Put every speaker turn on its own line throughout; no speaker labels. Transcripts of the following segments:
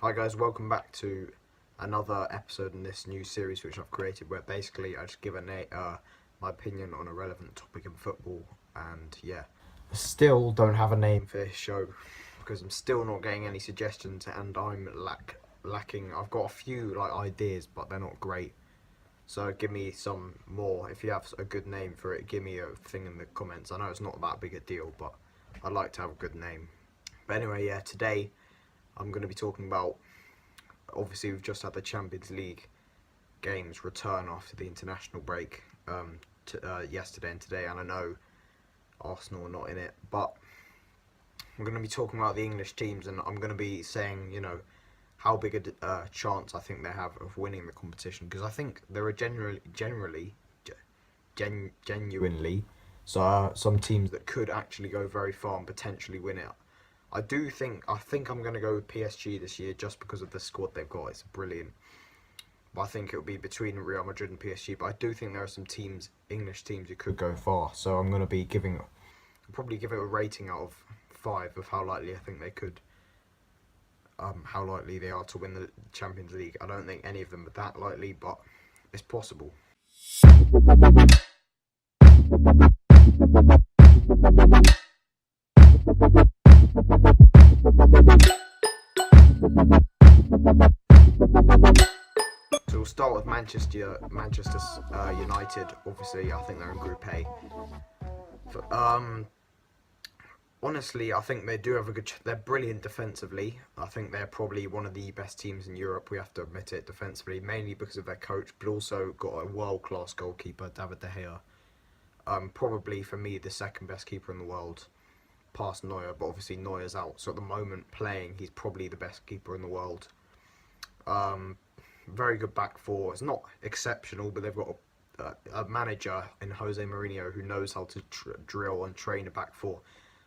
Hi guys, welcome back to another episode in this new series which I've created where basically I just give my opinion on a relevant topic in football, and yeah. Still don't have a name for this show because I'm still not getting any suggestions, and I'm lacking. I've got a few ideas but they're not great. So give me some more. If you have a good name for it, give me a thing in the comments. I know it's not that big a deal, but I'd like to have a good name. But anyway, yeah, today I'm going to be talking about, obviously we've just had the Champions League games return after the international break yesterday and today, and I know Arsenal are not in it, but I'm going to be talking about the English teams, and I'm going to be saying, how big a chance I think they have of winning the competition, because I think there are genuinely some teams that could actually go very far and potentially win it. I think I'm going to go with PSG this year just because of the squad they've got. It's brilliant. But I think it'll be between Real Madrid and PSG. But I do think there are some teams, English teams, who could go far. So I'm going to be probably give it a rating out of 5 of how likely I think they could, how likely they are to win the Champions League. I don't think any of them are that likely, but it's possible. So we'll start with Manchester United. Obviously, I think they're in Group A. Honestly, I think they do have a good. They're brilliant defensively. I think they're probably one of the best teams in Europe. We have to admit it, defensively, mainly because of their coach, but also got a world-class goalkeeper, David De Gea. Probably for me the second best keeper in the world, past Neuer. But obviously Neuer's out, so at the moment playing, he's probably the best keeper in the world. Very good back four. It's not exceptional, but they've got a manager in Jose Mourinho who knows how to drill and train a back four.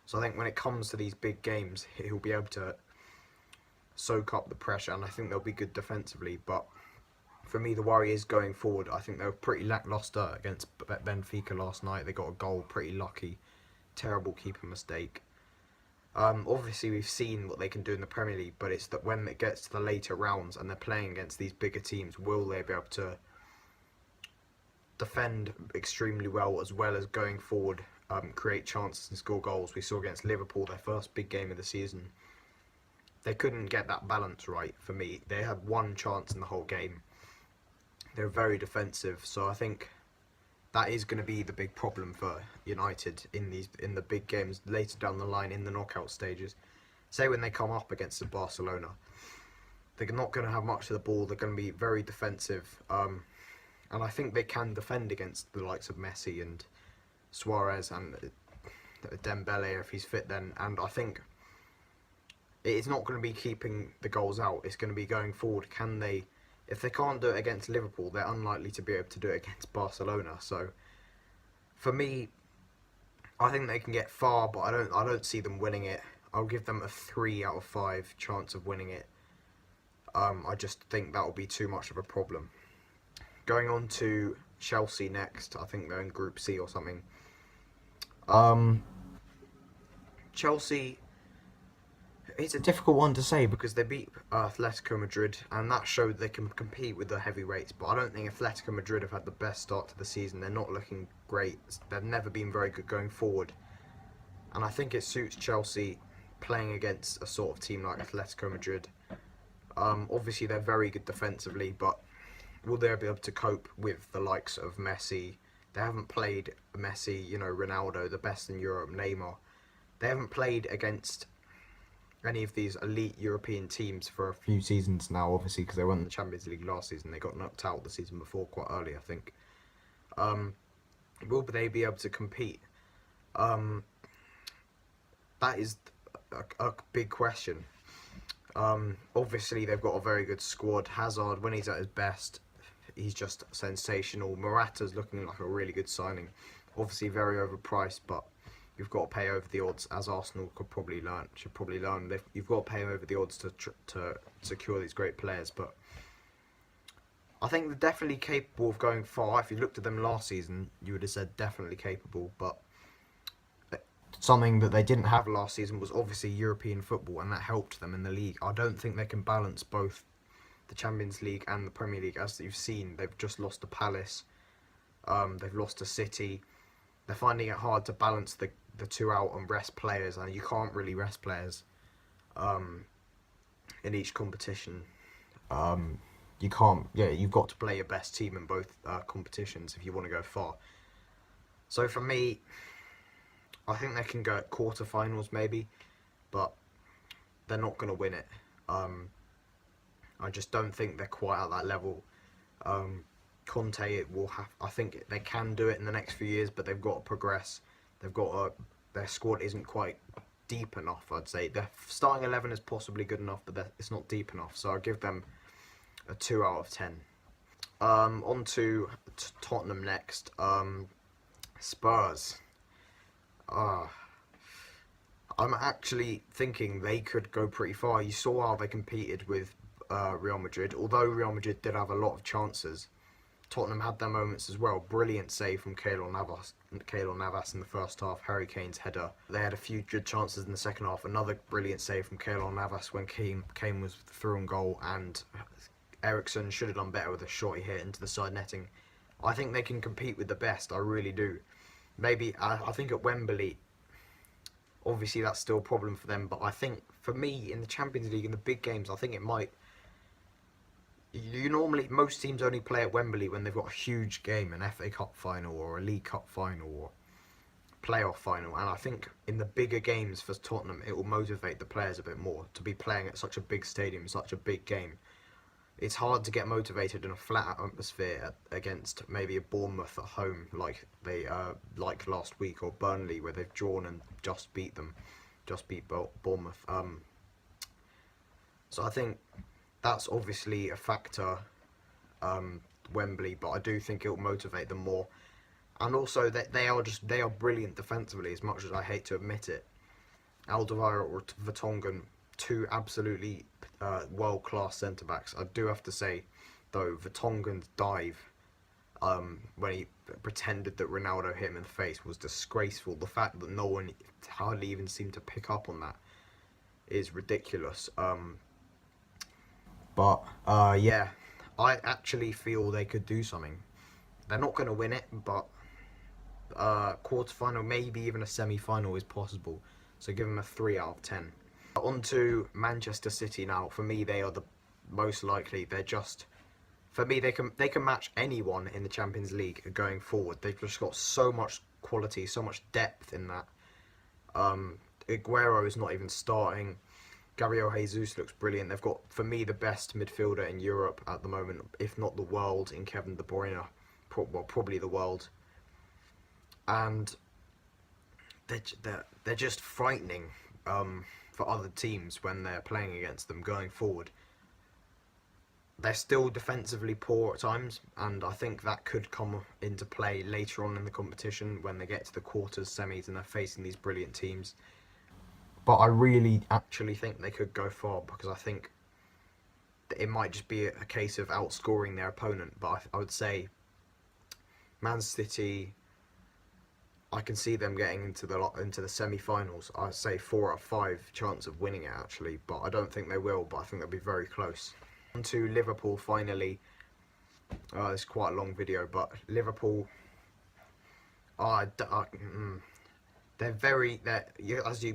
So I think when it comes to these big games, he'll be able to soak up the pressure, and I think they'll be good defensively. But for me, the worry is going forward. I think they were pretty lackluster against Benfica last night. They got a goal, pretty lucky. Terrible keeper mistake. Obviously, we've seen what they can do in the Premier League, but it's that when it gets to the later rounds and they're playing against these bigger teams, will they be able to defend extremely well as going forward, create chances and score goals? We saw against Liverpool, their first big game of the season, they couldn't get that balance right. For me, they had one chance in the whole game. They're very defensive, so I think that is going to be the big problem for United in the big games later down the line in the knockout stages. Say when they come up against the Barcelona, they're not going to have much of the ball. They're going to be very defensive, and I think they can defend against the likes of Messi and Suarez and Dembele if he's fit then. And I think it's not going to be keeping the goals out. It's going to be going forward. Can they? If they can't do it against Liverpool, they're unlikely to be able to do it against Barcelona. So, for me, I think they can get far, but I don't see them winning it. I'll give them a 3 out of 5 chance of winning it. I just think that will be too much of a problem. Going on to Chelsea next. I think they're in Group C or something. Chelsea, it's a difficult one to say because they beat Atletico Madrid, and that showed they can compete with the heavyweights. But I don't think Atletico Madrid have had the best start to the season. They're not looking great. They've never been very good going forward, and I think it suits Chelsea playing against a sort of team like Atletico Madrid. Obviously, they're very good defensively, but will they be able to cope with the likes of Messi? They haven't played Messi, Ronaldo, the best in Europe, Neymar. They haven't played against any of these elite European teams for a few seasons now, obviously, because they won the Champions League last season. They got knocked out the season before quite early, I think. Will they be able to compete? That is a big question. Obviously, they've got a very good squad. Hazard, when he's at his best, he's just sensational. Morata's looking like a really good signing. Obviously, very overpriced, but you've got to pay over the odds, as Arsenal should probably learn. You've got to pay over the odds to secure these great players. But I think they're definitely capable of going far. If you looked at them last season, you would have said definitely capable. But Something that they didn't have last season was obviously European football, and that helped them in the league. I don't think they can balance both the Champions League and the Premier League. As you've seen, they've just lost to Palace, they've lost to City. They're finding it hard to balance the two out and rest players, and you can't really rest players in each competition. You can't, yeah, you've got to play your best team in both competitions if you want to go far. So for me, I think they can go at quarterfinals maybe, but they're not going to win it. I just don't think they're quite at that level. Conte will have. I think they can do it in the next few years, but they've got to progress. Their squad isn't quite deep enough. I'd say their starting 11 is possibly good enough, but it's not deep enough. So I'll give them a 2 out of 10. On to Tottenham next. Spurs. I'm actually thinking they could go pretty far. You saw how they competed with Real Madrid. Although Real Madrid did have a lot of chances, Tottenham had their moments as well. Brilliant save from Keylor Navas in the first half. Harry Kane's header. They had a few good chances in the second half. Another brilliant save from Keylor Navas when Kane was through on goal, and Eriksen should have done better with a shot he hit into the side netting. I think they can compete with the best. I really do. Maybe I think at Wembley, obviously that's still a problem for them, but I think for me in the Champions League in the big games, I think it might. Most teams only play at Wembley when they've got a huge game, an FA Cup final or a League Cup final or playoff final, and I think in the bigger games for Tottenham it will motivate the players a bit more to be playing at such a big stadium, such a big game. It's hard to get motivated in a flat atmosphere against maybe a Bournemouth at home like last week, or Burnley where they've drawn and just beat Bournemouth. So I think that's obviously a factor, Wembley, but I do think it will motivate them more. And also that they are brilliant defensively, as much as I hate to admit it. Alderweireld or Vertonghen, two absolutely world-class centre-backs. I do have to say, though, Vertonghen's dive when he pretended that Ronaldo hit him in the face was disgraceful. The fact that no one hardly even seemed to pick up on that is ridiculous. Yeah, I actually feel they could do something. They're not going to win it, but quarterfinal, maybe even a semi-final is possible. So give them a 3 out of 10. On to Manchester City now. For me, they are the most likely. For me, they can match anyone in the Champions League going forward. They've just got so much quality, so much depth in that. Aguero is not even starting. Gabriel Jesus looks brilliant. They've got, for me, the best midfielder in Europe at the moment, if not the world, in Kevin De Bruyne. Probably the world. And they're just frightening for other teams when they're playing against them going forward. They're still defensively poor at times, and I think that could come into play later on in the competition when they get to the quarters, semis, and they're facing these brilliant teams. But I really actually think they could go far, because I think that it might just be a case of outscoring their opponent. But I would say Man City, I can see them getting into the semi-finals. I'd say 4 out of 5 chance of winning it actually, but I don't think they will. But I think they'll be very close. On to Liverpool finally. It's quite a long video, but Liverpool,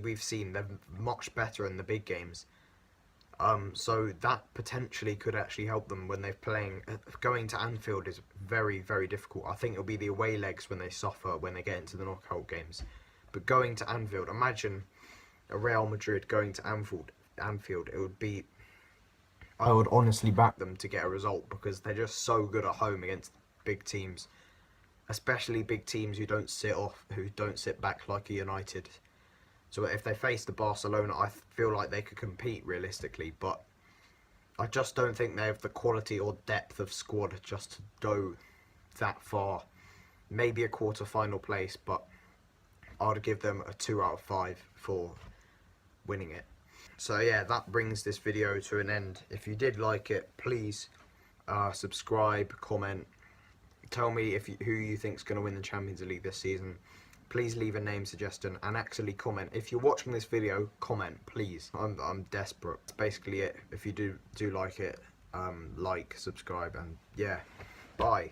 we've seen, they're much better in the big games. So that potentially could actually help them when they're playing. Going to Anfield is very, very difficult. I think it'll be the away legs when they suffer when they get into the knockout games. But going to Anfield, imagine a Real Madrid going to Anfield. It would be. I would honestly back them to get a result, because they're just so good at home against big teams, especially big teams who don't sit back like a United. So if they face the Barcelona, I feel like they could compete realistically, but I just don't think they have the quality or depth of squad just to go that far. Maybe a quarter-final place, but I'd give them a 2 out of 5 for winning it. So yeah, that brings this video to an end. If you did like it, please subscribe, comment, tell me who you think's going to win the Champions League this season. please leave a name suggestion and actually comment. If you're watching this video, comment, please. I'm desperate. That's basically it. If you do like it, like, subscribe, and yeah, bye.